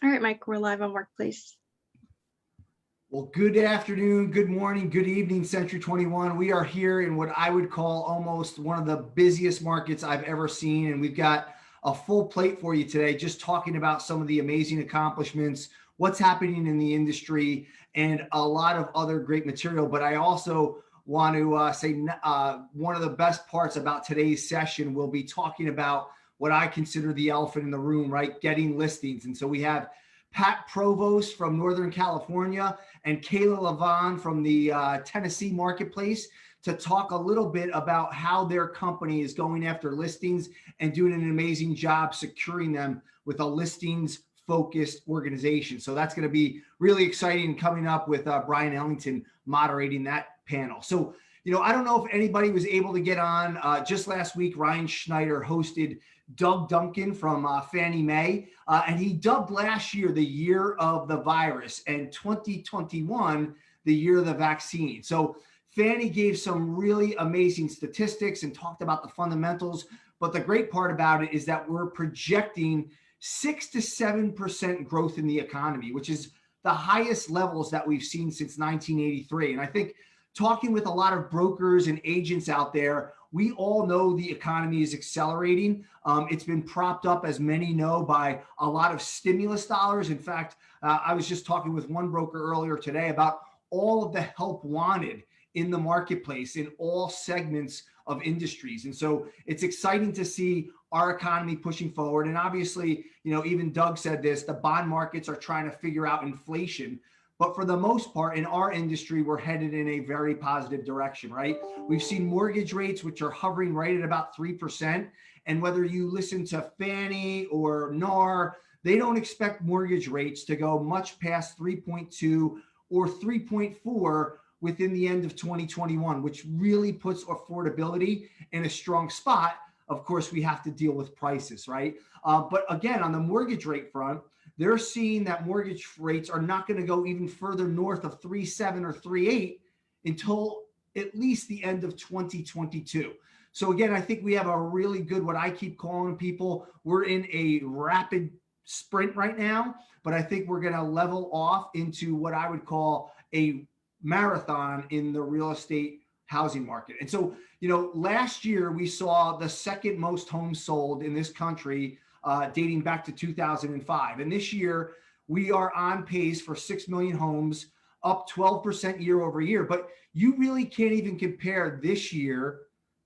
All right, Mike, we're live on Workplace. Well, good afternoon, good morning, good evening, Century 21. We are here in what I would call almost one of the busiest markets I've ever seen. And we've got a full plate for you today, just talking about some of the amazing accomplishments, what's happening in the industry, and a lot of other great material. But I also want to say one of the best parts about today's session, we'll be talking about what I consider the elephant in the room, right? Getting listings. And so we have Pat Provost from Northern California and Kayla Levon from the Tennessee marketplace to talk a little bit about how their company is going after listings and doing an amazing job securing them with a listings focused organization. So that's going to be really exciting, coming up with Brian Ellington moderating that panel. So, I don't know if anybody was able to get on. Just last week, Ryan Schneider hosted Doug Duncan from Fannie Mae, and he dubbed last year the year of the virus and 2021 the year of the vaccine. So Fannie gave some really amazing statistics and talked about the fundamentals, but the great part about it is that we're projecting 6 to 7% growth in the economy, which is the highest levels that we've seen since 1983. And I think talking with a lot of brokers and agents out there, we all know the economy is accelerating. It's been propped up, as many know, by a lot of stimulus dollars. In fact, I was just talking with one broker earlier today about all of the help wanted in the marketplace in all segments of industries. And so it's exciting to see our economy pushing forward. And obviously, even Doug said this, the bond markets are trying to figure out inflation. But for the most part, in our industry, we're headed in a very positive direction, right? We've seen mortgage rates, which are hovering right at about 3%. And whether you listen to Fannie or NAR, they don't expect mortgage rates to go much past 3.2 or 3.4 within the end of 2021, which really puts affordability in a strong spot. Of course, we have to deal with prices, right? But again, on the mortgage rate front, they're seeing that mortgage rates are not going to go even further north of 3.7 or 3.8 until at least the end of 2022. So again, I think we have a really good, what I keep calling people, we're in a rapid sprint right now, but I think we're going to level off into what I would call a marathon in the real estate housing market. And so, last year we saw the second most homes sold in this country dating back to 2005. And this year, we are on pace for 6 million homes, up 12% year over year. But you really can't even compare this year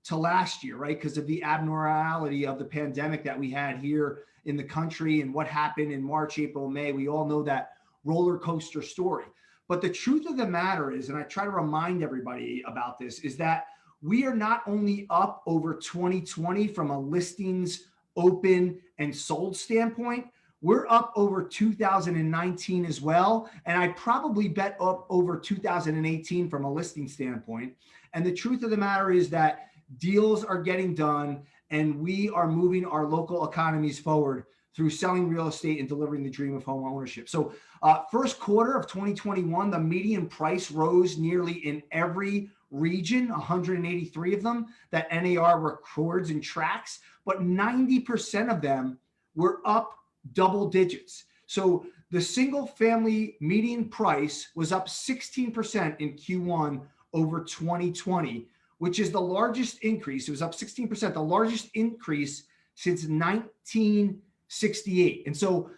to last year, right? Because of the abnormality of the pandemic that we had here in the country and what happened in March, April, May. We all know that roller coaster story. But the truth of the matter is, and I try to remind everybody about this, is that we are not only up over 2020 from a listings open and sold standpoint, we're up over 2019 as well. And I probably bet up over 2018 from a listing standpoint. And the truth of the matter is that deals are getting done and we are moving our local economies forward through selling real estate and delivering the dream of home ownership. So first quarter of 2021, the median price rose nearly in every region, 183 of them that NAR records and tracks, but 90% of them were up double digits. So the single family median price was up 16% in Q1 over 2020, which is the largest increase. It was up 16%, the largest increase since 1968. And so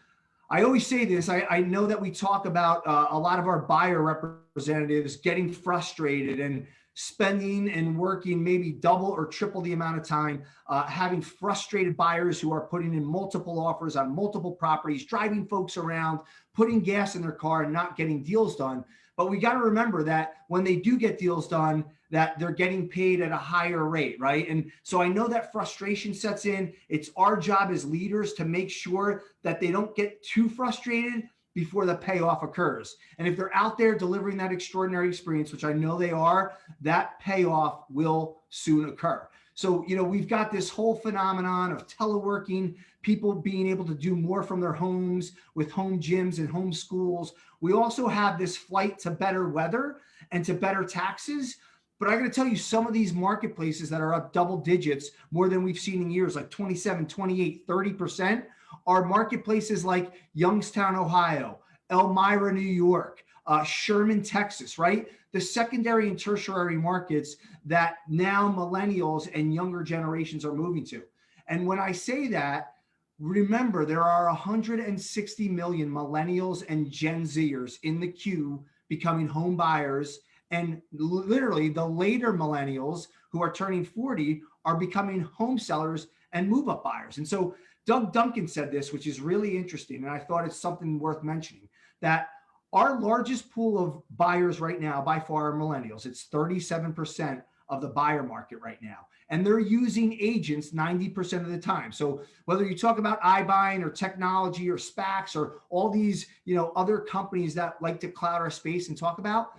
I always say this, I know that we talk about a lot of our buyer representatives getting frustrated and spending and working maybe double or triple the amount of time, having frustrated buyers who are putting in multiple offers on multiple properties, driving folks around, putting gas in their car and not getting deals done. But we got to remember that when they do get deals done, that they're getting paid at a higher rate, right? And so I know that frustration sets in. It's our job as leaders to make sure that they don't get too frustrated before the payoff occurs. And if they're out there delivering that extraordinary experience, which I know they are, that payoff will soon occur. So, we've got this whole phenomenon of teleworking, people being able to do more from their homes with home gyms and home schools. We also have this flight to better weather and to better taxes. But I got to tell you, some of these marketplaces that are up double digits, more than we've seen in years, like 27, 28, 30%, are marketplaces like Youngstown, Ohio, Elmira, New York, Sherman, Texas, right? The secondary and tertiary markets that now millennials and younger generations are moving to. And when I say that, remember, there are 160 million millennials and Gen Zers in the queue becoming home buyers. And literally the later millennials who are turning 40 are becoming home sellers and move-up buyers. And so Doug Duncan said this, which is really interesting. And I thought it's something worth mentioning, that our largest pool of buyers right now, by far, are millennials. It's 37% of the buyer market right now. And they're using agents 90% of the time. So whether you talk about iBuying or technology or SPACs or all these, other companies that like to cloud our space and talk about,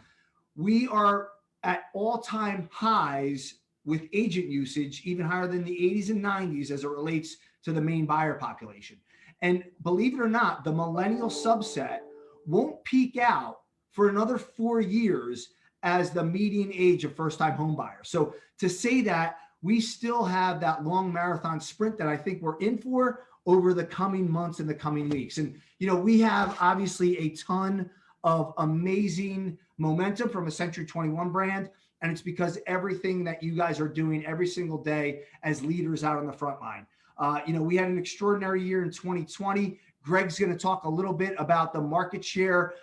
we are at all-time highs with agent usage, even higher than the 80s and 90s as it relates to the main buyer population. And believe it or not, the millennial subset won't peak out for another 4 years as the median age of first-time home buyers. So to say that, we still have that long marathon sprint that I think we're in for over the coming months and the coming weeks. And, we have obviously a ton of amazing momentum from a Century 21 brand. And it's because everything that you guys are doing every single day as leaders out on the front line. We had an extraordinary year in 2020. Greg's going to talk a little bit about the market share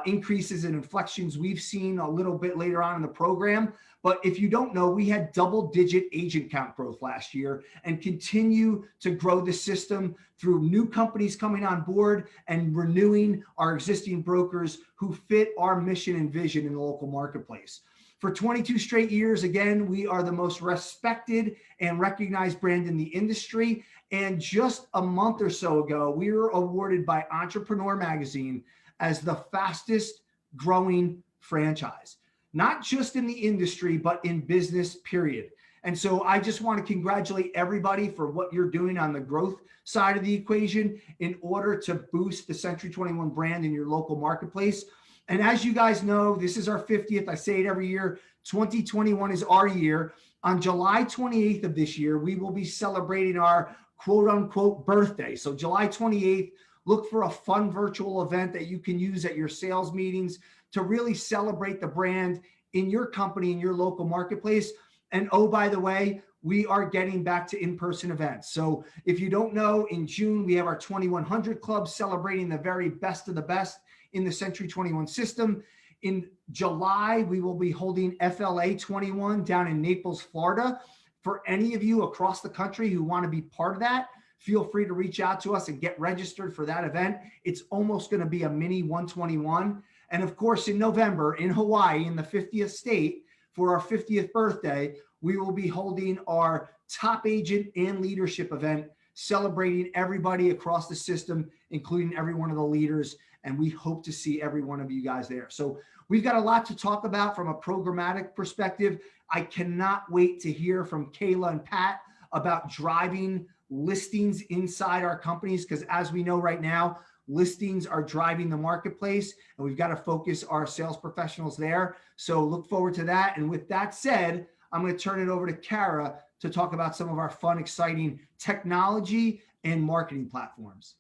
increases and inflections we've seen a little bit later on in the program. But if you don't know, we had double-digit agent count growth last year and continue to grow the system through new companies coming on board and renewing our existing brokers who fit our mission and vision in the local marketplace. For 22 straight years, again, we are the most respected and recognized brand in the industry. And just a month or so ago, we were awarded by Entrepreneur Magazine as the fastest growing franchise, not just in the industry, but in business, period. And so I just want to congratulate everybody for what you're doing on the growth side of the equation in order to boost the Century 21 brand in your local marketplace. And as you guys know, this is our 50th. I say it every year. 2021 is our year. On July 28th of this year, we will be celebrating our quote unquote birthday. So July 28th, look for a fun virtual event that you can use at your sales meetings to really celebrate the brand in your company, in your local marketplace. And oh, by the way, we are getting back to in-person events. So if you don't know, in June, we have our 2100 Club celebrating the very best of the best in the Century 21 system. In July, we will be holding FLA 21 down in Naples, Florida. For any of you across the country who want to be part of that, feel free to reach out to us and get registered for that event. It's almost going to be a mini 121. And of course, in November in Hawaii, in the 50th state, for our 50th birthday, we will be holding our top agent and leadership event, celebrating everybody across the system, including every one of the leaders. And we hope to see every one of you guys there. So we've got a lot to talk about from a programmatic perspective. I cannot wait to hear from Kayla and Pat about driving listings inside our companies, because as we know right now, listings are driving the marketplace, and we've got to focus our sales professionals there. So look forward to that. And with that said, I'm going to turn it over to Kara to talk about some of our fun, exciting technology and marketing platforms.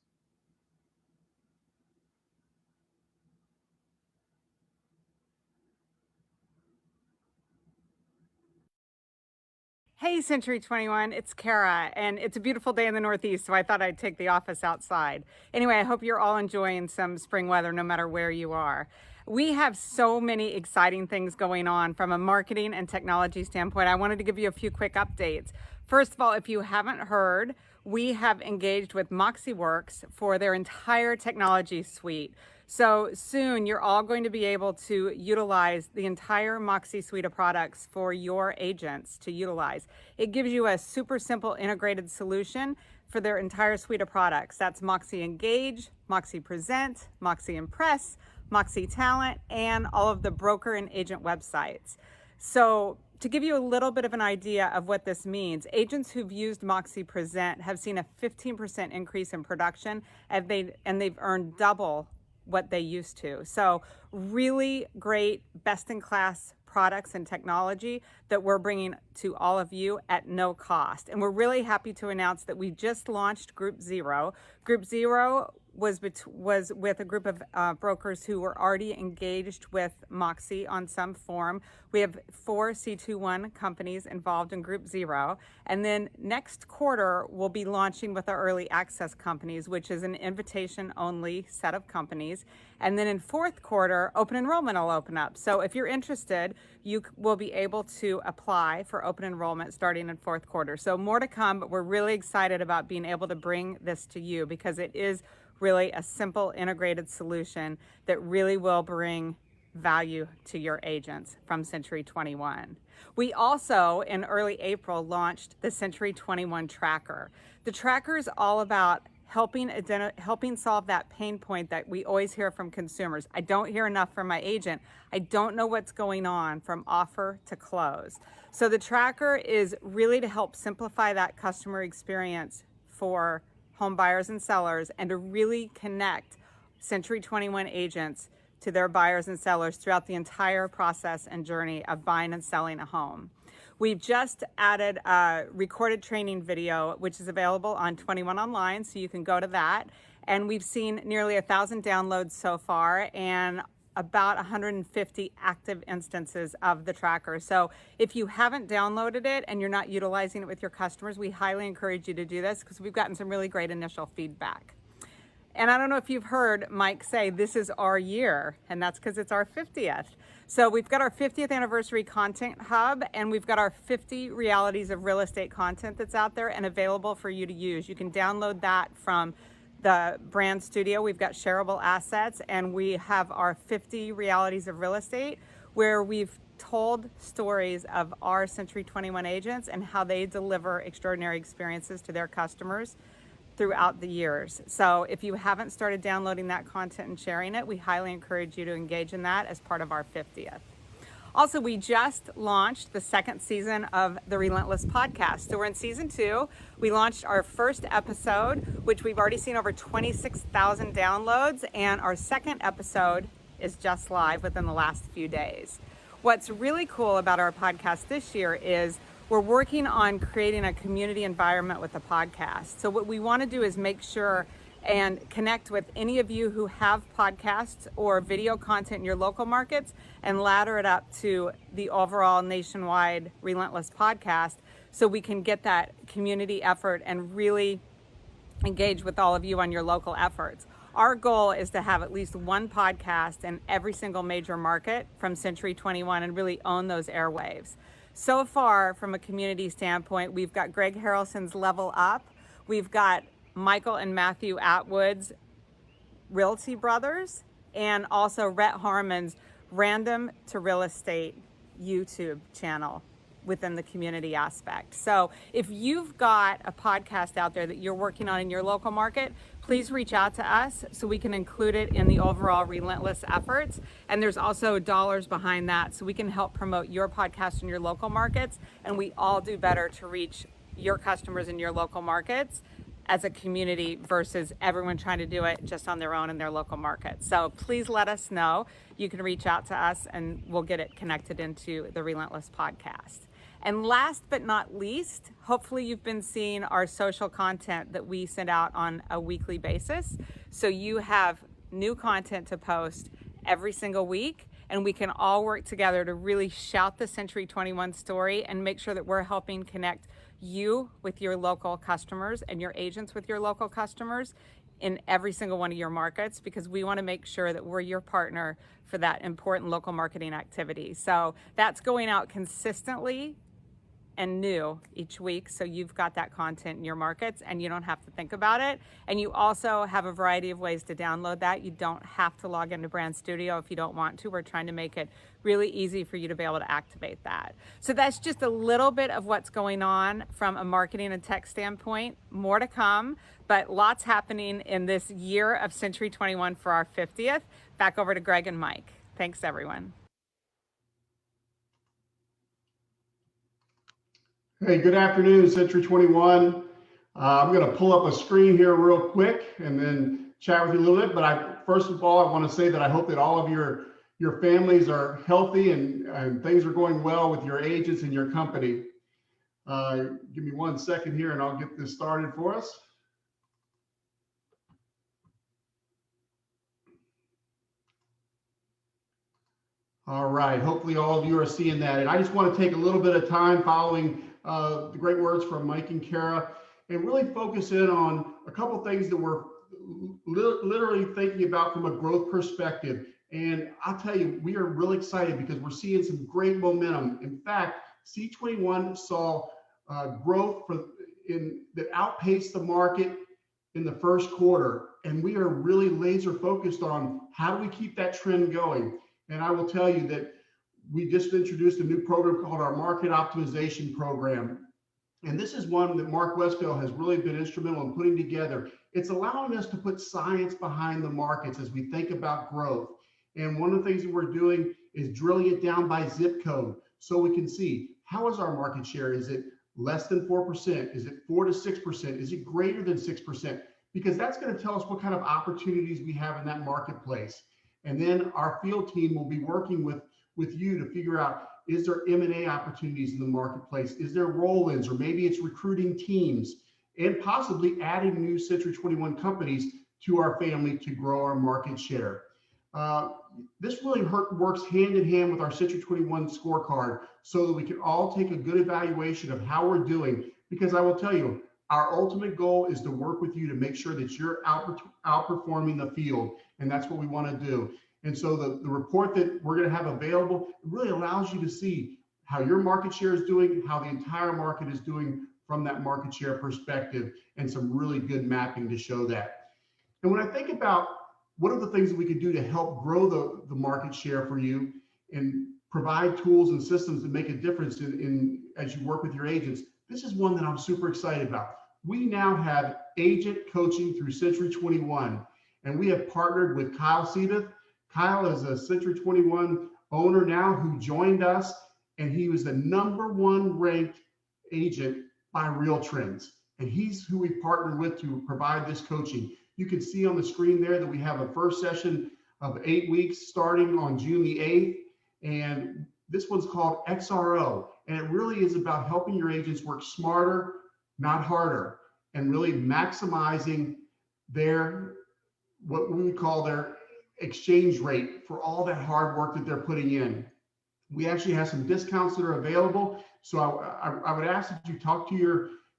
Hey, Century 21, it's Kara, and it's a beautiful day in the Northeast, so I thought I'd take the office outside. Anyway, I hope you're all enjoying some spring weather, no matter where you are. We have so many exciting things going on from a marketing and technology standpoint. I wanted to give you a few quick updates. First of all, if you haven't heard, we have engaged with Moxie Works for their entire technology suite. So soon you're all going to be able to utilize the entire Moxie suite of products for your agents to utilize. It gives you a super simple integrated solution for their entire suite of products. That's Moxie Engage, Moxie Present, Moxie Impress, Moxie Talent, and all of the broker and agent websites. So to give you a little bit of an idea of what this means, agents who've used Moxie Present have seen a 15% increase in production, and they've earned double what they used to. So really great, best-in-class products and technology that we're bringing to all of you at no cost. And we're really happy to announce that we just launched Group Zero. Group Zero was with a group of brokers who were already engaged with Moxie on some form. We have 4 C21 companies involved in Group Zero. And then next quarter, we'll be launching with our early access companies, which is an invitation-only set of companies. And then in fourth quarter, open enrollment will open up. So if you're interested, you will be able to apply for open enrollment starting in fourth quarter. So more to come, but we're really excited about being able to bring this to you because it is really a simple integrated solution that really will bring value to your agents from Century 21. We also, in early April, launched the Century 21 Tracker. The tracker is all about helping solve that pain point that we always hear from consumers. I don't hear enough from my agent. I don't know what's going on from offer to close. So the tracker is really to help simplify that customer experience for home buyers and sellers and to really connect Century 21 agents to their buyers and sellers throughout the entire process and journey of buying and selling a home. We've just added a recorded training video, which is available on 21 Online, so you can go to that. And we've seen nearly 1,000 downloads so far and about 150 active instances of the tracker. So if you haven't downloaded it and you're not utilizing it with your customers, we highly encourage you to do this because we've gotten some really great initial feedback. And I don't know if you've heard Mike say this is our year, and that's because it's our 50th. So we've got our 50th anniversary content hub, and we've got our 50 realities of real estate content that's out there and available for you to use. You can download that from the brand studio. We've got shareable assets, and we have our 50 realities of real estate where we've told stories of our Century 21 agents and how they deliver extraordinary experiences to their customers throughout the years. So if you haven't started downloading that content and sharing it, we highly encourage you to engage in that as part of our 50th. Also, we just launched the second season of the Relentless Podcast. So we're in season 2. We launched our first episode, which we've already seen over 26,000 downloads, and our second episode is just live within the last few days. What's really cool about our podcast this year is we're working on creating a community environment with the podcast. So what we want to do is make sure and connect with any of you who have podcasts or video content in your local markets and ladder it up to the overall nationwide Relentless Podcast so we can get that community effort and really engage with all of you on your local efforts. Our goal is to have at least one podcast in every single major market from Century 21 and really own those airwaves. So far, from a community standpoint, we've got Greg Harrelson's Level Up. We've got Michael and Matthew Atwood's Realty Brothers, and also Rhett Harmon's Random to Real Estate YouTube channel within the community aspect. So if you've got a podcast out there that you're working on in your local market, please reach out to us so we can include it in the overall Relentless efforts. And there's also dollars behind that so we can help promote your podcast in your local markets, and we all do better to reach your customers in your local markets as a community versus everyone trying to do it just on their own in their local market. So please let us know. You can reach out to us and we'll get it connected into the Relentless Podcast. And last but not least, hopefully you've been seeing our social content that we send out on a weekly basis. So you have new content to post every single week, and we can all work together to really shout the Century 21 story and make sure that we're helping connect you with your local customers and your agents with your local customers in every single one of your markets, because we want to make sure that we're your partner for that important local marketing activity. So that's going out consistently and new each week, so you've got that content in your markets and you don't have to think about it. And you also have a variety of ways to download that. You don't have to log into Brand Studio if you don't want to. We're trying to make it really easy for you to be able to activate that. So that's just a little bit of what's going on from a marketing and tech standpoint. More to come, but lots happening in this year of Century 21 for our 50th. Back over to Greg and Mike. Thanks, everyone. Hey, good afternoon, Century 21. I'm going to pull up a screen here real quick and then chat with you a little bit. But first of all, I want to say that I hope that all of your your families are healthy and things are going well with your agents and your company. Give me 1 second here and I'll get this started for us. All right, hopefully all of you are seeing that. And I just want to take a little bit of time following the great words from Mike and Kara and really focus in on a couple things that we're literally thinking about from a growth perspective. And I'll tell you, we are really excited because we're seeing some great momentum. In fact, C21 saw growth that outpaced the market in the first quarter. And we are really laser focused on how do we keep that trend going. And I will tell you that we just introduced a new program called our Market Optimization Program. And this is one that Mark Westfield has really been instrumental in putting together. It's allowing us to put science behind the markets as we think about growth. And one of the things that we're doing is drilling it down by zip code so we can see how is our market share? Is it less than 4%? Is it 4 to 6%? Is it greater than 6%? Because that's going to tell us what kind of opportunities we have in that marketplace. And then our field team will be working with you to figure out, is there M&A opportunities in the marketplace? Is there roll-ins, or maybe it's recruiting teams and possibly adding new Century 21 companies to our family to grow our market share. This really works hand in hand with our Century 21 scorecard so that we can all take a good evaluation of how we're doing. Because I will tell you, our ultimate goal is to work with you to make sure that you're outperforming the field. And that's what we want to do. And so the report that we're going to have available really allows you to see how your market share is doing, how the entire market is doing from that market share perspective, and some really good mapping to show that. And when I think about what are the things that we can do to help grow the market share for you and provide tools and systems that make a difference in as you work with your agents, this is one that I'm super excited about. We now have agent coaching through Century 21, and we have partnered with Kyle Seebeth. Kyle is a Century 21 owner now who joined us, and he was the #1 ranked agent by Real Trends. And he's who we partnered with to provide this coaching. You can see on the screen there that we have a first session of 8 weeks starting on June the 8th. And this one's called XRO. And it really is about helping your agents work smarter, not harder, and really maximizing their, what we would call their exchange rate for all that hard work that they're putting in. We actually have some discounts that are available. So I would ask that you talk to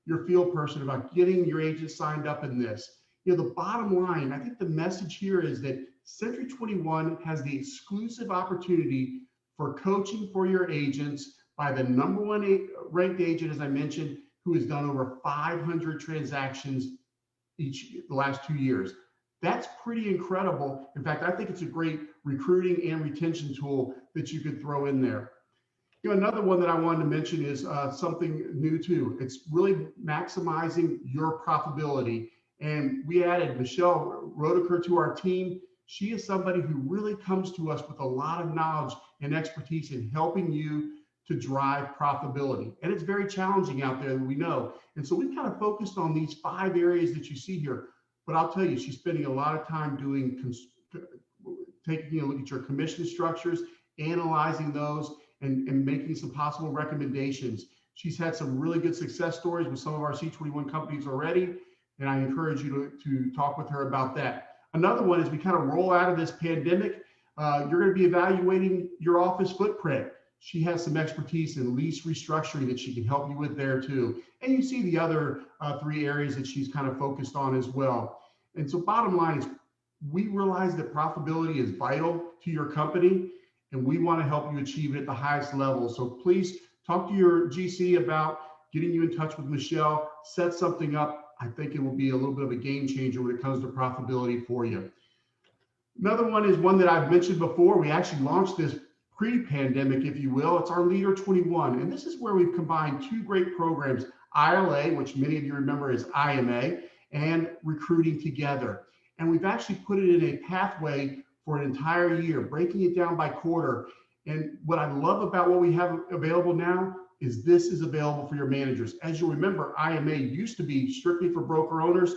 your field person about getting your agent signed up in this. You know, the bottom line, I think the message here is that Century 21 has the exclusive opportunity for coaching for your agents by the #1 ranked agent, as I mentioned, who has done over 500 transactions the last 2 years. That's pretty incredible. In fact, I think it's a great recruiting and retention tool that you could throw in there. You know, another one that I wanted to mention is something new too. It's really maximizing your profitability. And we added Michelle Rodeker to our team. She is somebody who really comes to us with a lot of knowledge and expertise in helping you to drive profitability. And it's very challenging out there, we know. And so we've kind of focused on these 5 areas that you see here. But I'll tell you, she's spending a lot of time taking a look at your commission structures, analyzing those, and making some possible recommendations. She's had some really good success stories with some of our C21 companies already, and I encourage you to talk with her about that. Another one is we kind of roll out of this pandemic, you're going to be evaluating your office footprint. She has some expertise in lease restructuring that she can help you with there too. And you see the other 3 areas that she's kind of focused on as well. And so bottom line is we realize that profitability is vital to your company, and we want to help you achieve it at the highest level. So please talk to your GC about getting you in touch with Michelle, set something up. I think it will be a little bit of a game changer when it comes to profitability for you. Another one is one that I've mentioned before. We actually launched this pre-pandemic, if you will. It's our Leader 21. And this is where we've combined 2 great programs, ILA, which many of you remember as IMA, and Recruiting Together. And we've actually put it in a pathway for an entire year, breaking it down by quarter. And what I love about what we have available now is this is available for your managers. As you'll remember, IMA used to be strictly for broker owners.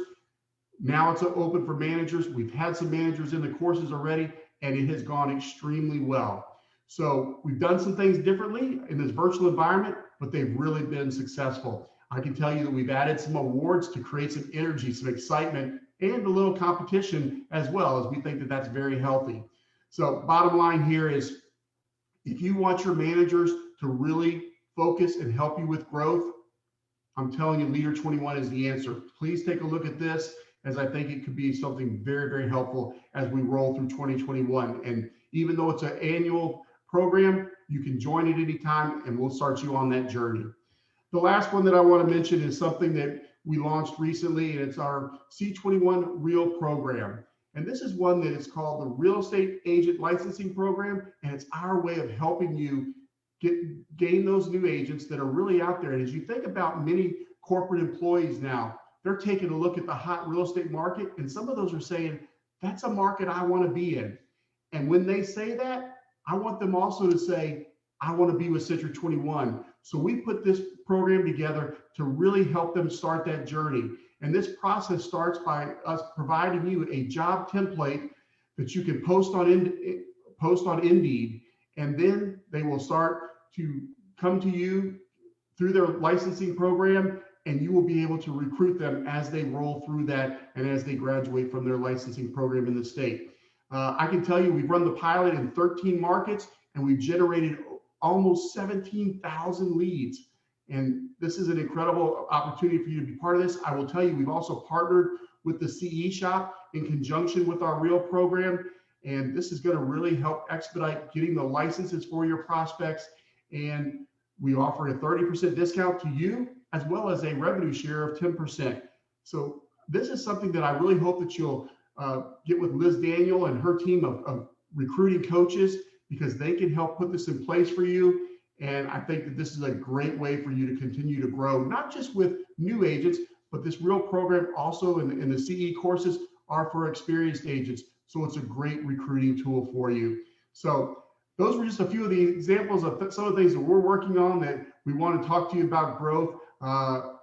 Now it's open for managers. We've had some managers in the courses already, and it has gone extremely well. So we've done some things differently in this virtual environment, but they've really been successful. I can tell you that we've added some awards to create some energy, some excitement, and a little competition as well, as we think that that's very healthy. So bottom line here is, if you want your managers to really focus and help you with growth, I'm telling you, Leader 21 is the answer. Please take a look at this, as I think it could be something very, very helpful as we roll through 2021. And even though it's an annual program, you can join at any time, and we'll start you on that journey. The last one that I want to mention is something that we launched recently, and it's our C21 Real Program. And this is one that is called the Real Estate Agent Licensing Program, and it's our way of helping you gain those new agents that are really out there. And as you think about many corporate employees now, they're taking a look at the hot real estate market, and some of those are saying, that's a market I want to be in. And when they say that, I want them also to say, I want to be with Century 21. So we put this program together to really help them start that journey. And this process starts by us providing you a job template that you can post on Indeed, and then they will start to come to you through their licensing program, and you will be able to recruit them as they roll through that and as they graduate from their licensing program in the state. I can tell you, we've run the pilot in 13 markets, and we've generated almost 17,000 leads. And this is an incredible opportunity for you to be part of this. I will tell you, we've also partnered with the CE Shop in conjunction with our Real program. And this is going to really help expedite getting the licenses for your prospects. And we offer a 30% discount to you, as well as a revenue share of 10%. So this is something that I really hope that you'll get with Liz Daniel and her team of recruiting coaches, because they can help put this in place for you. And I think that this is a great way for you to continue to grow, not just with new agents, but this Real program also in the CE courses are for experienced agents. So it's a great recruiting tool for you. So those were just a few of the examples of some of the things that we're working on that we want to talk to you about growth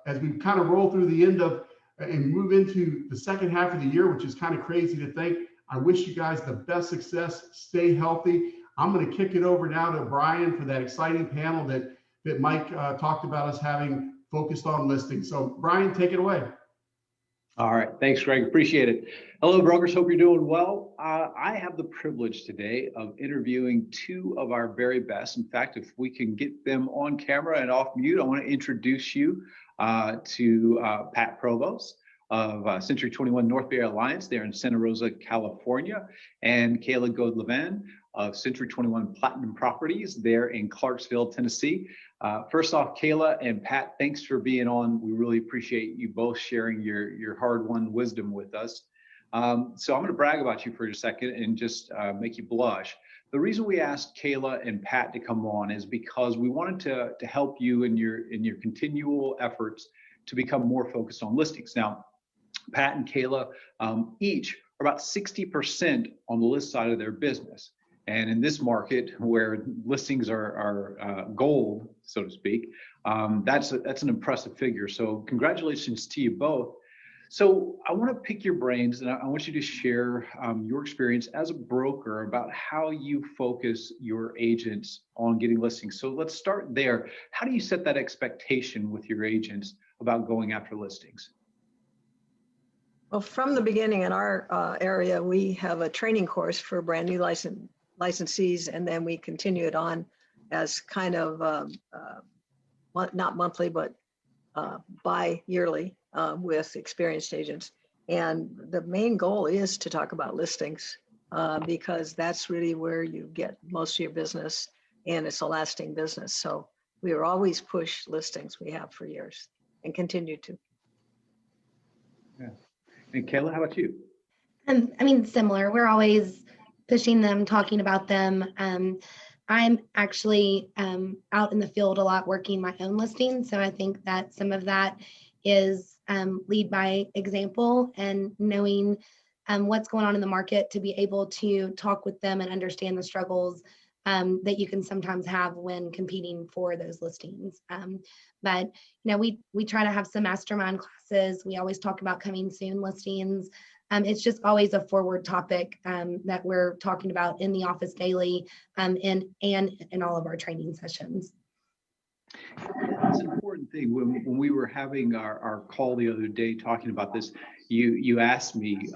as we kind of roll through the end of and move into the second half of the year, which is kind of crazy to think. I wish you guys the best success. Stay healthy. I'm going to kick it over now to Brian for that exciting panel that Mike talked about us having focused on listings. So Brian, take it away. All right. Thanks, Greg. Appreciate it. Hello, brokers. Hope you're doing well. I have the privilege today of interviewing two of our very best. In fact, if we can get them on camera and off mute, I want to introduce you to Pat Provost of Century 21 North Bay Alliance there in Santa Rosa, California, and Kayla Godlevin of Century 21 Platinum Properties there in Clarksville, Tennessee. First off, Kayla and Pat, thanks for being on. We really appreciate you both sharing your hard-won wisdom with us. So I'm going to brag about you for a second and just make you blush. The reason we asked Kayla and Pat to come on is because we wanted to help you in your continual efforts to become more focused on listings. Now, Pat and Kayla each are about 60% on the list side of their business. And in this market where listings are gold, so to speak, that's an impressive figure. So congratulations to you both. So I want to pick your brains, and I want you to share your experience as a broker about how you focus your agents on getting listings. So let's start there. How do you set that expectation with your agents about going after listings? Well, from the beginning in our area, we have a training course for brand new licensees, and then we continue it on as kind of not monthly, but bi-yearly with experienced agents. And the main goal is to talk about listings because that's really where you get most of your business, and it's a lasting business. So we are always push listings. We have for years and continue to. Yeah. And Kayla, how about you? I mean, similar. We're always pushing them, talking about them. I'm actually out in the field a lot working my own listings. So I think that some of that is lead by example and knowing what's going on in the market to be able to talk with them and understand the struggles that you can sometimes have when competing for those listings. But, you know, we try to have some mastermind classes. We always talk about coming soon listings. It's just always a forward topic that we're talking about in the office daily and in all of our training sessions. It's an important thing. When we were having our call the other day talking about this, you asked me,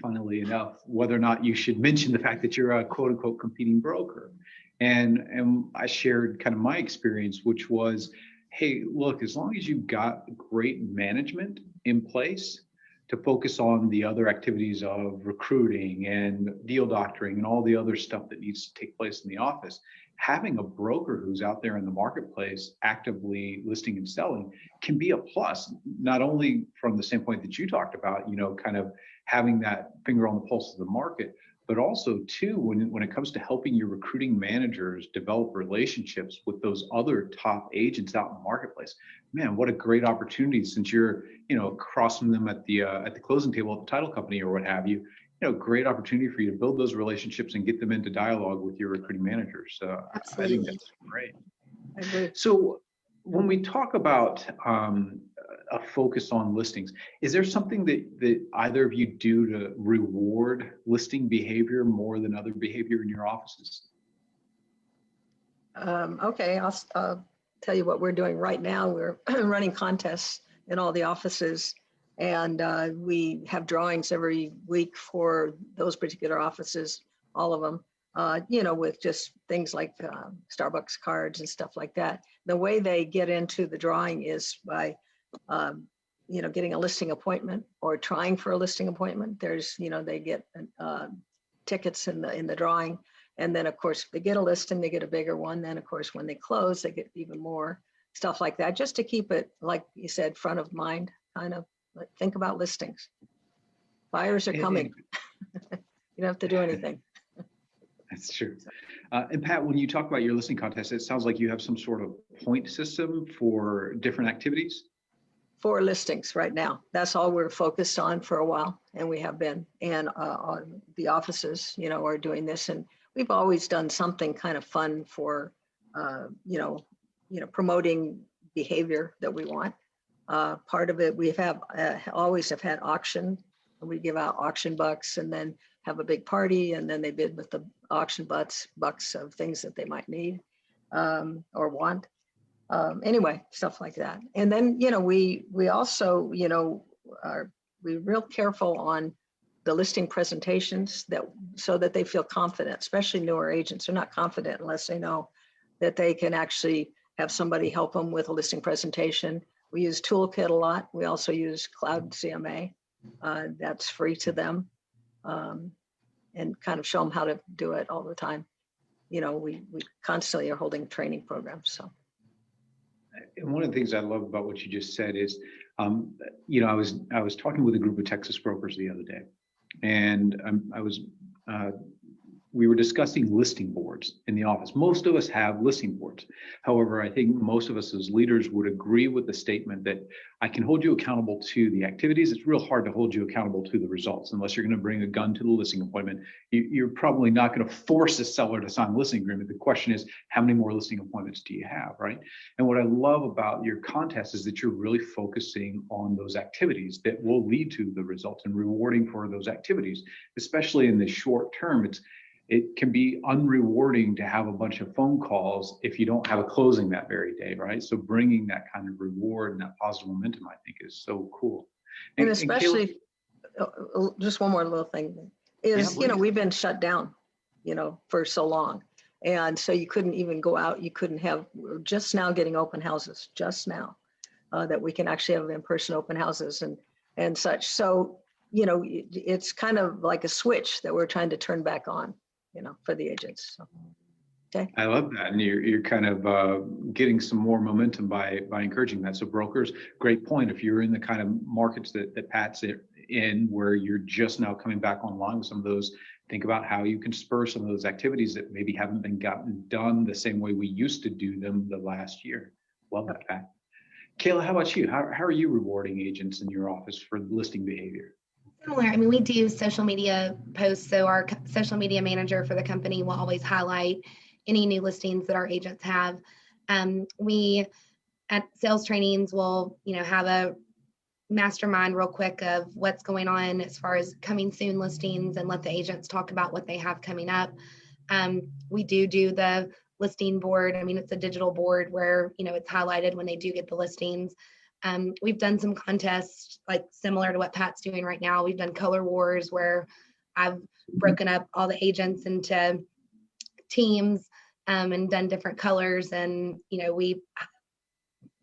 funnily enough, whether or not you should mention the fact that you're a quote unquote competing broker. And I shared kind of my experience, which was, hey, look, as long as you've got great management in place to focus on the other activities of recruiting and deal doctoring and all the other stuff that needs to take place in the office, having a broker who's out there in the marketplace actively listing and selling can be a plus, not only from the standpoint that you talked about, kind of having that finger on the pulse of the market, but also too, when it comes to helping your recruiting managers develop relationships with those other top agents out in the marketplace. Man, what a great opportunity, since you're, across from them at the closing table at the title company or what have you. Great opportunity for you to build those relationships and get them into dialogue with your recruiting managers. Absolutely. I think that's great. I agree. So when we talk about a focus on listings, is there something that either of you do to reward listing behavior more than other behavior in your offices? Okay, I'll tell you what we're doing right now. We're running contests in all the offices, and we have drawings every week for those particular offices, all of them, with just things like Starbucks cards and stuff like that. The way they get into the drawing is by, getting a listing appointment or trying for a listing appointment. There's, they get tickets in the drawing. And then, of course, if they get a listing, they get a bigger one. Then, of course, when they close, they get even more, stuff like that, just to keep it, like you said, front of mind, kind of think about listings. Buyers are coming. You don't have to do anything. That's true. And Pat, when you talk about your listing contest, it sounds like you have some sort of point system for different activities. For listings right now. That's all we're focused on for a while, and we have been. And the offices, are doing this, and we've always done something kind of fun for, promoting behavior that we want. Part of it, we always have had auction. We give out auction bucks and then have a big party, and then they bid with the auction bucks of things that they might need or want. Anyway, stuff like that. And then, we also, we're real careful on the listing presentations so that they feel confident, especially newer agents are not confident unless they know that they can actually have somebody help them with a listing presentation. We use Toolkit a lot. We also use Cloud CMA. That's free to them, and kind of show them how to do it all the time. We constantly are holding training programs. So. And one of the things I love about what you just said is, I was talking with a group of Texas brokers the other day, and we were discussing listing boards in the office. Most of us have listing boards. However, I think most of us as leaders would agree with the statement that I can hold you accountable to the activities. It's real hard to hold you accountable to the results. Unless you're going to bring a gun to the listing appointment, you're probably not going to force a seller to sign a listing agreement. The question is, how many more listing appointments do you have, right? And what I love about your contest is that you're really focusing on those activities that will lead to the results and rewarding for those activities, especially in the short term. It can be unrewarding to have a bunch of phone calls if you don't have a closing that very day, right? So bringing that kind of reward and that positive momentum, I think, is so cool. And especially, just one more little thing is, we've been shut down, for so long. And so you couldn't even go out. You couldn't we're just now getting open houses, just now, that we can actually have in-person open houses and such. So, it's kind of like a switch that we're trying to turn back on, for the agents. So, okay. I love that. And you're kind of getting some more momentum by encouraging that. So brokers, great point. If you're in the kind of markets that Pat's in, where you're just now coming back online with some of those, think about how you can spur some of those activities that maybe haven't been gotten done the same way we used to do them the last year. Love that, Pat. Kayla, how about you? How are you rewarding agents in your office for listing behavior? Similar. I mean, we do social media posts. So our social media manager for the company will always highlight any new listings that our agents have. We at sales trainings will, have a mastermind real quick of what's going on as far as coming soon listings and let the agents talk about what they have coming up. We do the listing board. I mean, it's a digital board where, it's highlighted when they do get the listings. We've done some contests like similar to what Pat's doing right now. We've done color wars where I've broken up all the agents into teams and done different colors, and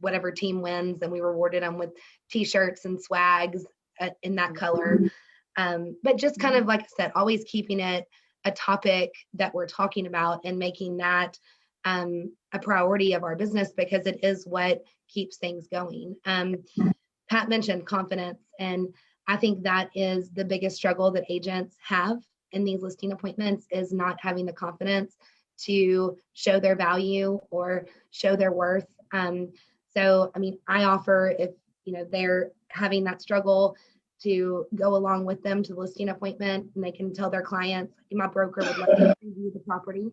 whatever team wins, and we rewarded them with t-shirts and swags in that color. But just kind of, like I said, always keeping it a topic that we're talking about and making that a priority of our business, because it is what keeps things going. Pat mentioned confidence, and I think that is the biggest struggle that agents have in these listing appointments, is not having the confidence to show their value or show their worth. So, I mean, I offer, if they're having that struggle, to go along with them to the listing appointment, and they can tell their clients, my broker would like to review the property.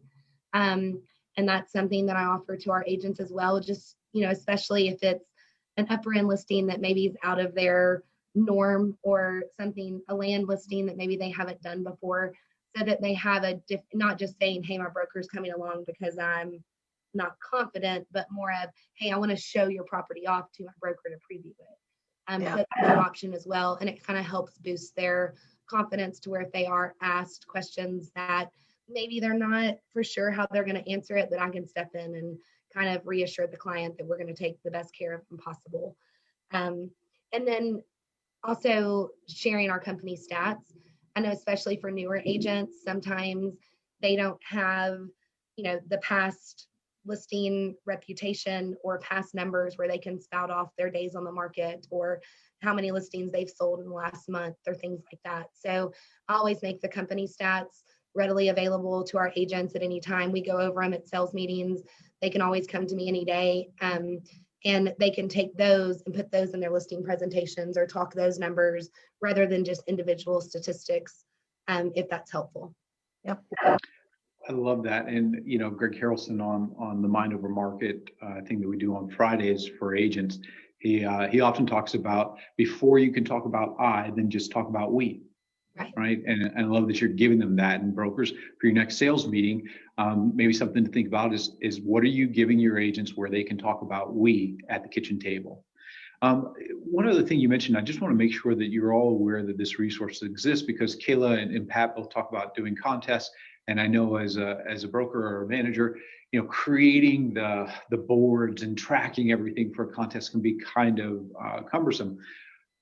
And that's something that I offer to our agents as well, just, especially if it's an upper end listing that maybe is out of their norm, or something, a land listing that maybe they haven't done before, so that they have not just saying, hey, my broker's coming along because I'm not confident, but more of, hey, I want to show your property off to my broker to preview it. So that's an option as well. And it kind of helps boost their confidence to where if they are asked questions that maybe they're not for sure how they're going to answer it, that I can step in and kind of reassure the client that we're going to take the best care of them possible. And then also sharing our company stats. I know, especially for newer agents, sometimes they don't have, the past listing reputation or past numbers where they can spout off their days on the market or how many listings they've sold in the last month or things like that. So I always make the company stats readily available to our agents at any time. We go over them at sales meetings. They can always come to me any day, and they can take those and put those in their listing presentations or talk those numbers rather than just individual statistics, if that's helpful. Yep. I love that. And, Greg Harrelson on the Mind Over Market thing that we do on Fridays for agents, he often talks about, before you can talk about I, then just talk about we. Right. And I love that you're giving them that. And brokers, for your next sales meeting, maybe something to think about is what are you giving your agents where they can talk about we at the kitchen table? One other thing you mentioned, I just want to make sure that you're all aware that this resource exists, because Kayla and Pat both talk about doing contests. And I know as a broker or a manager, creating the boards and tracking everything for a contest can be kind of cumbersome.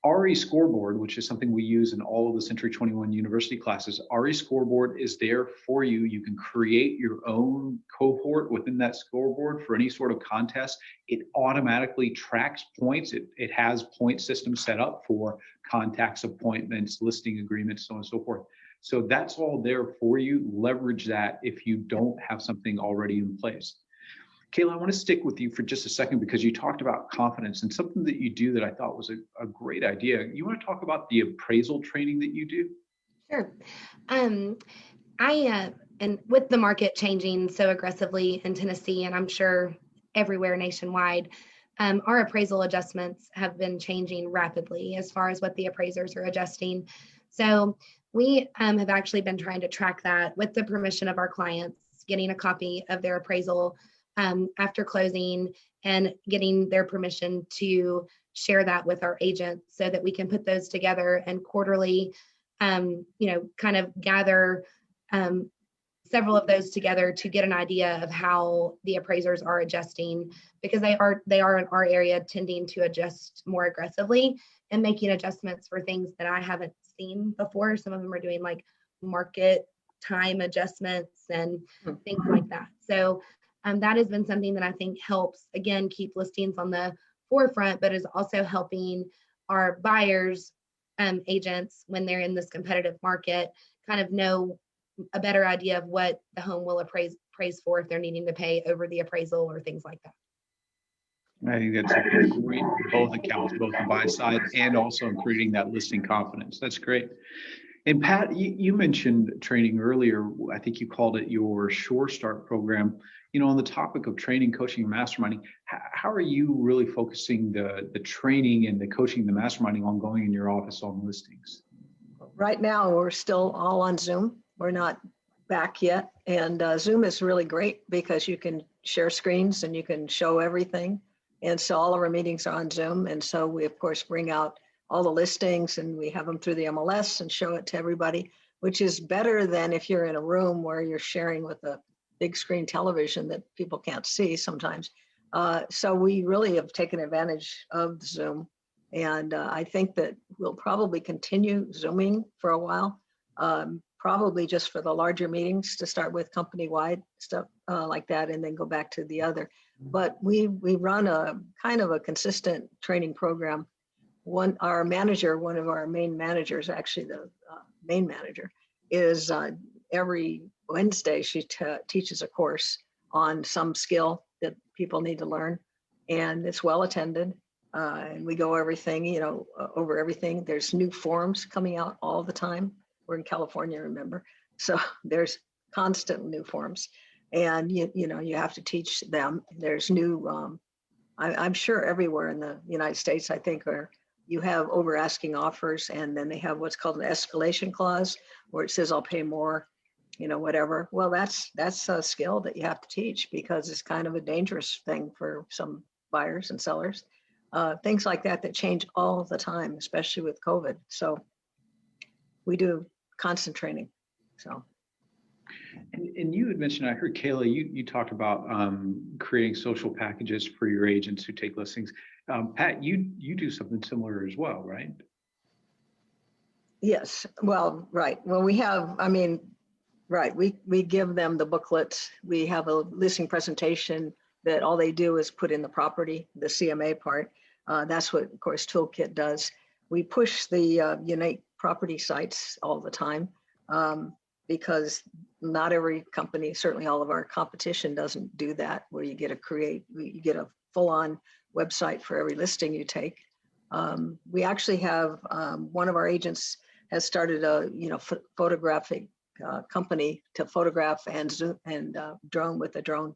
RE Scoreboard, which is something we use in all of the Century 21 University classes, RE Scoreboard is there for you. You can create your own cohort within that scoreboard for any sort of contest. It automatically tracks points. It has point systems set up for contacts, appointments, listing agreements, so on and so forth. So that's all there for you. Leverage that if you don't have something already in place. Kayla, I want to stick with you for just a second, because you talked about confidence and something that you do that I thought was a great idea. You want to talk about the appraisal training that you do? Sure. And with the market changing so aggressively in Tennessee, and I'm sure everywhere nationwide, our appraisal adjustments have been changing rapidly as far as what the appraisers are adjusting. So we have actually been trying to track that with the permission of our clients, getting a copy of their appraisal after closing and getting their permission to share that with our agents so that we can put those together and quarterly, kind of gather several of those together to get an idea of how the appraisers are adjusting, because they are in our area tending to adjust more aggressively and making adjustments for things that I haven't seen before. Some of them are doing like market time adjustments and things like that. So that has been something that I think helps, again, keep listings on the forefront, but is also helping our buyers, agents, when they're in this competitive market, kind of know a better idea of what the home will appraise for if they're needing to pay over the appraisal or things like that. I think that's great for both accounts, both the buy side and also creating that listing confidence. That's great. And Pat, you mentioned training earlier. I think you called it your Sure Start program. on the topic of training, coaching, and masterminding, how are you really focusing the training and the coaching, the masterminding ongoing in your office on listings? Right now, we're still all on Zoom. We're not back yet. And Zoom is really great because you can share screens and you can show everything. And so all of our meetings are on Zoom. And so we, of course, bring out all the listings and we have them through the MLS and show it to everybody, which is better than if you're in a room where you're sharing with a big screen television that people can't see sometimes. So we really have taken advantage of Zoom. And I think that we'll probably continue Zooming for a while, probably just for the larger meetings to start with, company-wide stuff like that, and then go back to the other. But we run a kind of a consistent training program. Our manager, one of our main managers, actually the main manager, is every Wednesday she teaches a course on some skill that people need to learn, and it's well attended. And we go over everything. There's new forms coming out all the time. We're in California, remember? So there's constant new forms, and you have to teach them. There's new. I'm sure everywhere in the United States, I think, you have over asking offers, and then they have what's called an escalation clause, where it says I'll pay more, whatever. Well, that's a skill that you have to teach because it's kind of a dangerous thing for some buyers and sellers. Things like that change all the time, especially with COVID. So we do constant training. So. And you had mentioned, I heard Kayla, you talked about creating social packages for your agents who take listings. Pat, you do something similar as well, right? Yes. Well, right. Well, we have, right. We give them the booklets. We have a listing presentation that all they do is put in the property, the CMA part. That's what, of course, Toolkit does. We push the Unite property sites all the time because not every company, certainly all of our competition doesn't do that, where you get a full-on website for every listing you take. We actually have one of our agents has started a photographic company to photograph and drone with a drone.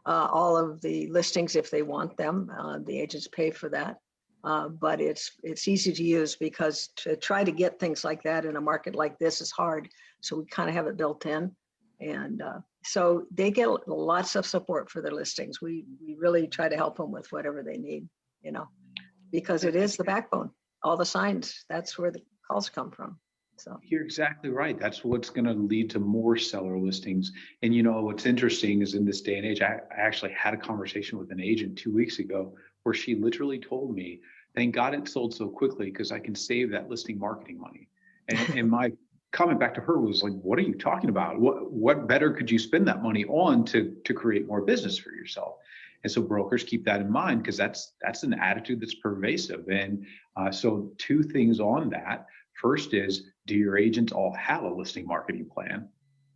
All of the listings if they want them. The agents pay for that, but it's easy to use because to try to get things like that in a market like this is hard. So we kind of have it built in, and so they get lots of support for their listings. We really try to help them with whatever they need, because it is the backbone. All the signs, that's where the calls come from. So you're exactly right. That's what's going to lead to more seller listings. And what's interesting is in this day and age, I actually had a conversation with an agent 2 weeks ago where she literally told me, thank God it sold so quickly because I can save that listing marketing money. And my comment back to her was like, what are you talking about? What better could you spend that money on to create more business for yourself? And so brokers keep that in mind because that's an attitude that's pervasive. And so two things on that. First is, do your agents all have a listing marketing plan?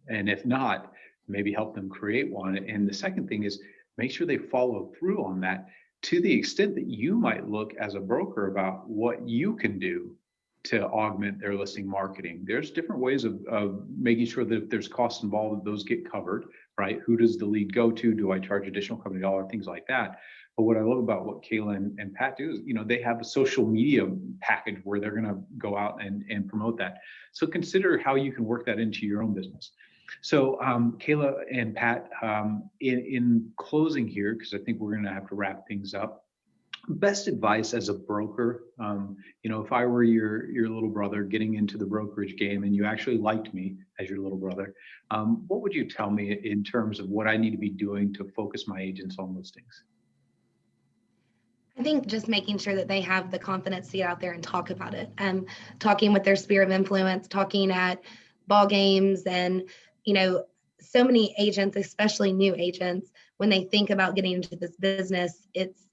And if not, maybe help them create one. And the second thing is make sure they follow through on that to the extent that you might look as a broker about what you can do to augment their listing marketing. There's different ways of making sure that if there's costs involved, that those get covered, right? Who does the lead go to? Do I charge additional company dollar? Things like that. But what I love about what Kayla and Pat do is, they have a social media package where they're going to go out and promote that. So consider how you can work that into your own business. So Kayla and Pat, in closing here, because I think we're going to have to wrap things up, best advice as a broker, if I were your little brother getting into the brokerage game and you actually liked me as your little brother, what would you tell me in terms of what I need to be doing to focus my agents on listings? I think just making sure that they have the confidence to get out there and talk about it, talking with their sphere of influence, talking at ball games, and so many agents, especially new agents, when they think about getting into this business, it's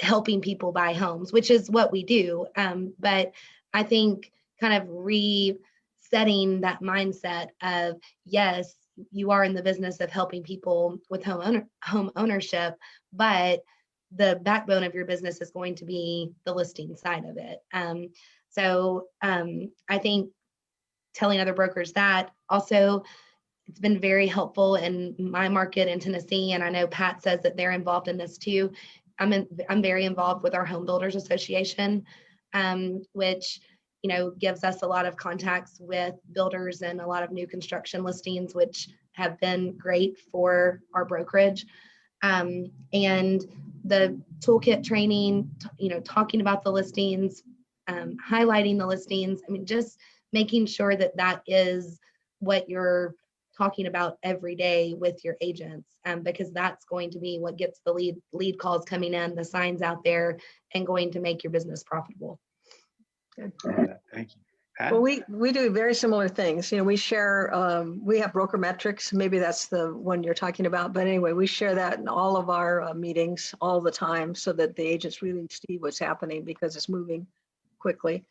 helping people buy homes, which is what we do. But I think kind of resetting that mindset of, yes, you are in the business of helping people with home ownership, but the backbone of your business is going to be the listing side of it. So I think telling other brokers that, also it's been very helpful in my market in Tennessee. And I know Pat says that they're involved in this too. I'm very involved with our Home Builders Association, which, gives us a lot of contacts with builders and a lot of new construction listings, which have been great for our brokerage. And the toolkit training, talking about the listings, highlighting the listings. I mean, just making sure that that is what you're talking about every day with your agents, because that's going to be what gets the lead calls coming in, the signs out there, and going to make your business profitable. Good. Thank you. Pat? Well, we do very similar things. We share, we have broker metrics. Maybe that's the one you're talking about. But anyway, we share that in all of our meetings all the time so that the agents really see what's happening because it's moving quickly.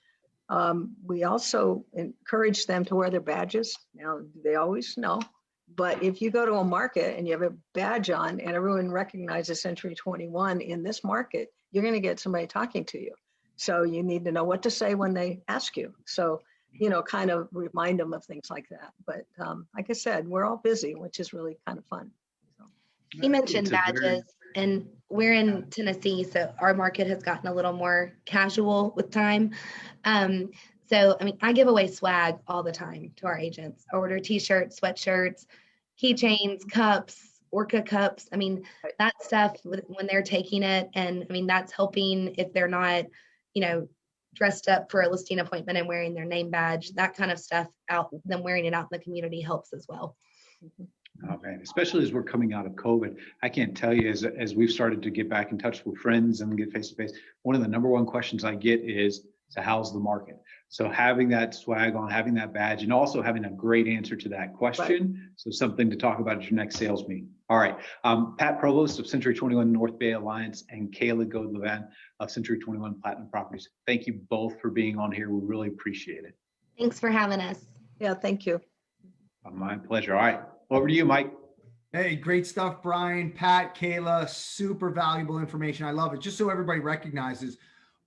We also encourage them to wear their badges. Now, they always know. But if you go to a market and you have a badge on and everyone recognizes Century 21 in this market, you're going to get somebody talking to you. So you need to know what to say when they ask you. So, kind of remind them of things like that. But like I said, we're all busy, which is really kind of fun. So. He mentioned badges, and we're in Tennessee, so our market has gotten a little more casual with time. So, I give away swag all the time to our agents. I order t-shirts, sweatshirts, keychains, cups, Orca cups. That stuff when they're taking it, and that's helping if they're not, dressed up for a listing appointment and wearing their name badge, that kind of stuff them wearing it out in the community helps as well. Oh man, especially as we're coming out of COVID, I can't tell you as we've started to get back in touch with friends and get face to face, one of the number one questions I get is, so how's the market? So having that swag on, having that badge, and also having a great answer to that question. Right. So something to talk about at your next sales meeting. All right. Pat Provost of Century 21 North Bay Alliance and Kayla Godlevan of Century 21 Platinum Properties. Thank you both for being on here. We really appreciate it. Thanks for having us. Yeah, thank you. My pleasure. All right. Over to you, Mike. Hey, great stuff, Brian, Pat, Kayla, super valuable information. I love it. Just so everybody recognizes,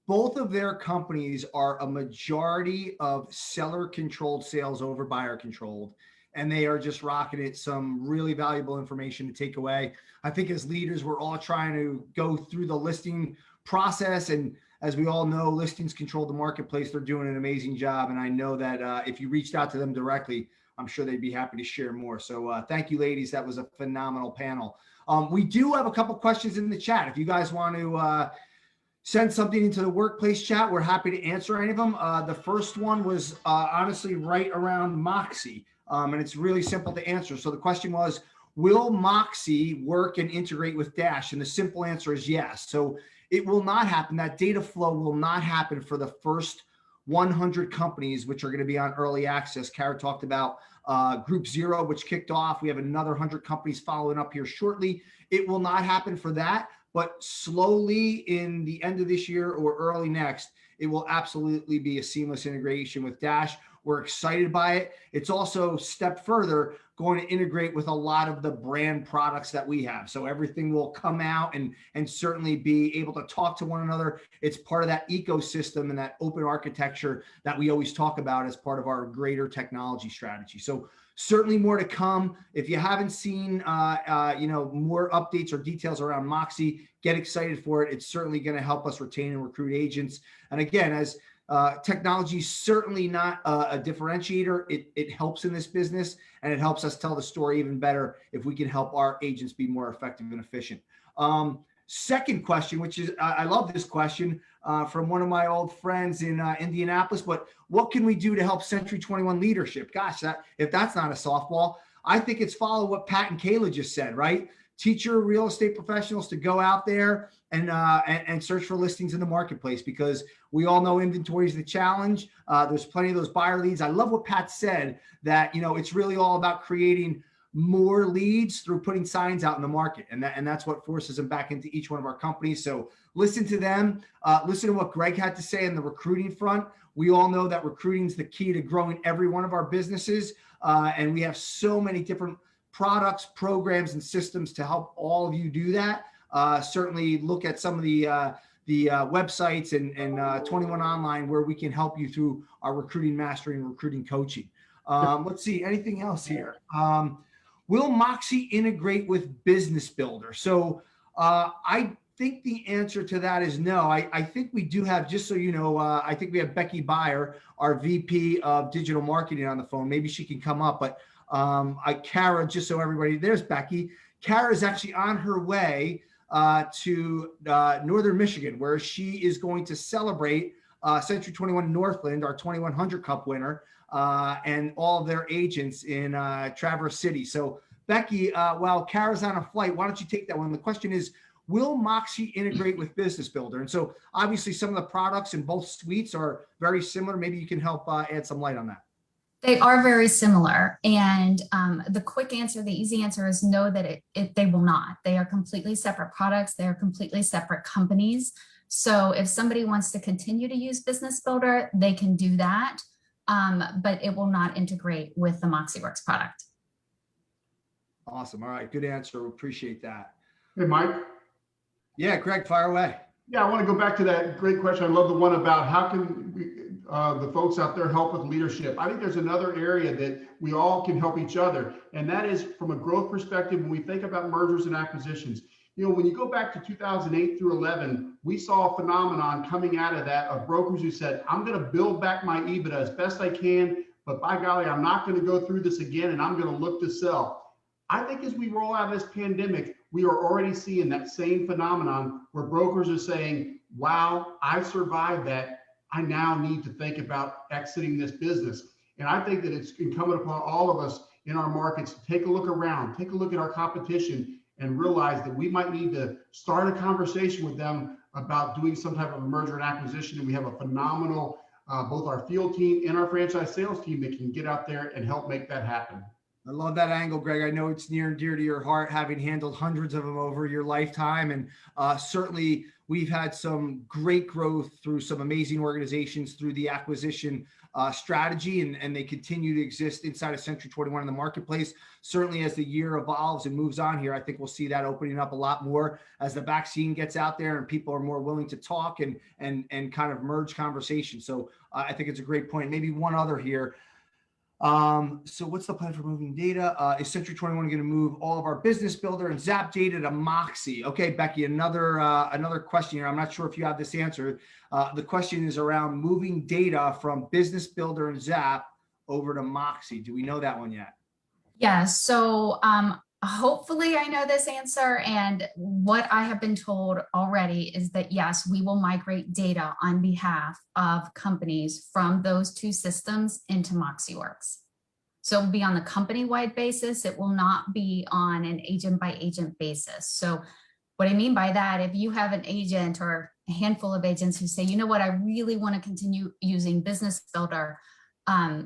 both of their companies are a majority of seller-controlled sales over buyer-controlled, and they are just rocking it. Some really valuable information to take away. I think as leaders, we're all trying to go through the listing process, and as we all know, listings control the marketplace. They're doing an amazing job, and I know that if you reached out to them directly, I'm sure they'd be happy to share more. So thank you, ladies. That was a phenomenal panel. We do have a couple questions in the chat. If you guys want to send something into the workplace chat, we're happy to answer any of them. The first one was honestly right around Moxie, and it's really simple to answer. So the question was, will Moxie work and integrate with Dash? And the simple answer is yes. So it will not happen. That data flow will not happen for the first 100 companies, which are going to be on early access. Kara talked about Group Zero, which kicked off. We have another 100 companies following up here shortly. It will not happen for that, but slowly in the end of this year or early next, it will absolutely be a seamless integration with Dash. We're excited by it. It's also a step further going to integrate with a lot of the brand products that we have. So everything will come out and certainly be able to talk to one another. It's part of that ecosystem and that open architecture that we always talk about as part of our greater technology strategy. So certainly more to come. If you haven't seen, more updates or details around Moxie, get excited for it. It's certainly going to help us retain and recruit agents. And again, as technology is certainly not a differentiator. It helps in this business, and it helps us tell the story even better if we can help our agents be more effective and efficient. Second question, which is, I love this question from one of my old friends in Indianapolis, but what can we do to help Century 21 leadership? Gosh, if that's not a softball, I think it's follow what Pat and Kayla just said, right? Teach your real estate professionals to go out there and search for listings in the marketplace, because we all know inventory is the challenge. There's plenty of those buyer leads. I love what Pat said, that it's really all about creating more leads through putting signs out in the market, and that's what forces them back into each one of our companies. So listen to them. Listen to what Greg had to say on the recruiting front. We all know that recruiting is the key to growing every one of our businesses, and we have so many different products, programs, and systems to help all of you do that. Certainly look at some of the websites and 21 Online, where we can help you through our recruiting mastery and recruiting coaching. Let's see, anything else here? Will Moxie integrate with Business Builder? So I think the answer to that is no. I think we do have, just so you know, I think we have Becky Byer, our VP of digital marketing, on the phone. Maybe she can come up, but Kara, just so everybody, there's Becky. Kara is actually on her way to Northern Michigan, where she is going to celebrate Century 21 Northland, our 2100 Cup winner, and all of their agents in Traverse City. So Becky, while Kara's on a flight, why don't you take that one? The question is, will Moxie integrate with Business Builder? And so obviously some of the products in both suites are very similar. Maybe you can help add some light on that. They are very similar. And the quick answer, the easy answer is no, that they will not. They are completely separate products. They are completely separate companies. So if somebody wants to continue to use Business Builder, they can do that, but it will not integrate with the MoxieWorks product. Awesome. All right. Good answer. Appreciate that. Hey, Mike. Yeah, Greg, fire away. Yeah, I want to go back to that great question. I love the one about how can the folks out there help with leadership. I think there's another area that we all can help each other, and that is from a growth perspective. When we think about mergers and acquisitions, you know, when you go back to 2008 through 11, we saw a phenomenon coming out of that of brokers who said, I'm going to build back my EBITDA as best I can, but by golly, I'm not going to go through this again, and I'm going to look to sell. I think as we roll out of this pandemic, we are already seeing that same phenomenon where brokers are saying, wow, I survived that. I now need to think about exiting this business. And I think that it's incumbent upon all of us in our markets to take a look around, take a look at our competition, and realize that we might need to start a conversation with them about doing some type of a merger and acquisition. And we have a phenomenal, both our field team and our franchise sales team that can get out there and help make that happen. I love that angle, Greg. I know it's near and dear to your heart, having handled hundreds of them over your lifetime. And certainly we've had some great growth through some amazing organizations through the acquisition strategy, and they continue to exist inside of Century 21 in the marketplace. Certainly as the year evolves and moves on here, I think we'll see that opening up a lot more as the vaccine gets out there and people are more willing to talk and kind of merge conversations. So I think it's a great point. Maybe one other here. So what's the plan for moving data? Is Century 21 going to move all of our Business Builder and Zap data to Moxie? Okay, Becky, another question here. I'm not sure if you have this answer. The question is around moving data from Business Builder and Zap over to Moxie. Do we know that one yet? Yeah, so hopefully I know this answer, and what I have been told already is that yes, we will migrate data on behalf of companies from those two systems into MoxieWorks. So it will be on the company-wide basis. It will not be on an agent-by-agent basis. So what I mean by that, if you have an agent or a handful of agents who say, you know what, I really want to continue using Business Builder,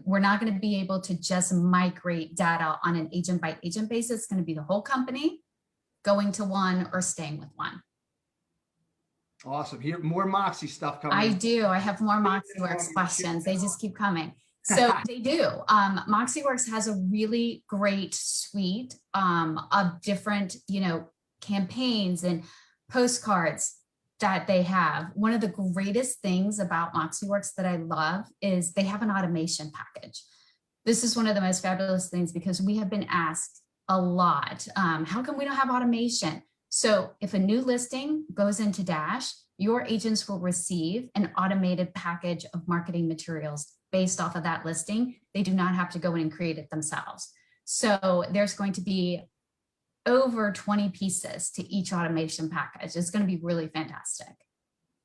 we're not going to be able to just migrate data on an agent by agent basis. It's going to be the whole company going to one or staying with one. Awesome. Here, more Moxie stuff coming. I do. I have more MoxieWorks questions. They just keep coming. So they do. MoxieWorks has a really great suite of different, campaigns and postcards that they have. One of the greatest things about MoxieWorks that I love is they have an automation package. This is one of the most fabulous things because we have been asked a lot, how come we don't have automation? So if a new listing goes into Dash, your agents will receive an automated package of marketing materials based off of that listing. They do not have to go in and create it themselves. So there's going to be over 20 pieces to each automation package. It's going to be really fantastic.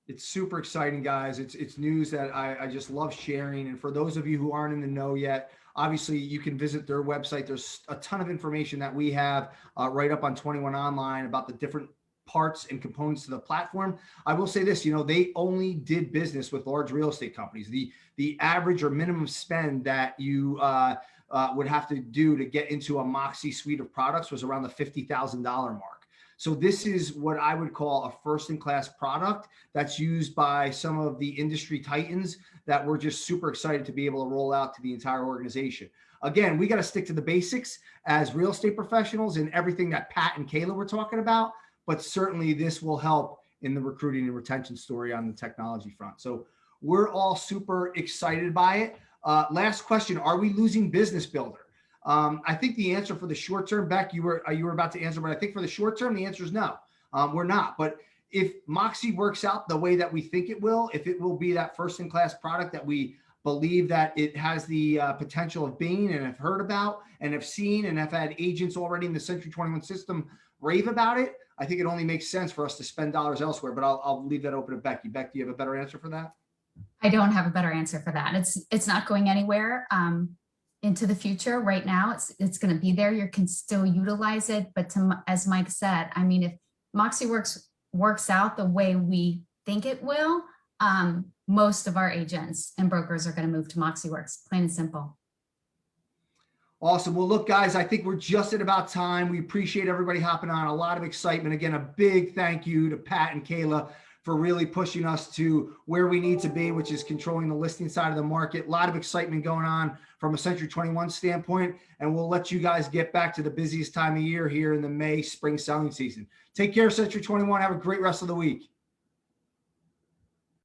It's super exciting, guys. It's news that I just love sharing. And for those of you who aren't in the know yet, obviously you can visit their website. There's a ton of information that we have right up on 21 Online about the different parts and components to the platform. I will say this, they only did business with large real estate companies. The average or minimum spend that you would have to do to get into a Moxie suite of products was around the $50,000 mark. So this is what I would call a first-in-class product that's used by some of the industry titans that we're just super excited to be able to roll out to the entire organization. Again, we got to stick to the basics as real estate professionals and everything that Pat and Kayla were talking about, but certainly this will help in the recruiting and retention story on the technology front. So we're all super excited by it. Last question, are we losing Business Builder? I think the answer for the short term, Beck, you were about to answer, but I think for the short term, the answer is no, we're not. But if Moxie works out the way that we think it will, if it will be that first-in-class product that we believe that it has the potential of being, and have heard about and have seen and have had agents already in the Century 21 system rave about it, I think it only makes sense for us to spend dollars elsewhere. But I'll leave that open to Becky. Beck, do you have a better answer for that? I don't have a better answer for that. It's not going anywhere into the future. Right now, it's going to be there. You can still utilize it, but as Mike said, I mean, if Moxie works out the way we think it will, most of our agents and brokers are going to move to MoxieWorks, plain and simple. Awesome. Well, look, guys, I think we're just at about time. We appreciate everybody hopping on. A lot of excitement. Again, a big thank you to Pat and Kayla for really pushing us to where we need to be, which is controlling the listing side of the market. A lot of excitement going on from a Century 21 standpoint, and we'll let you guys get back to the busiest time of year here in the May spring selling season. Take care, Century 21. Have a great rest of the week.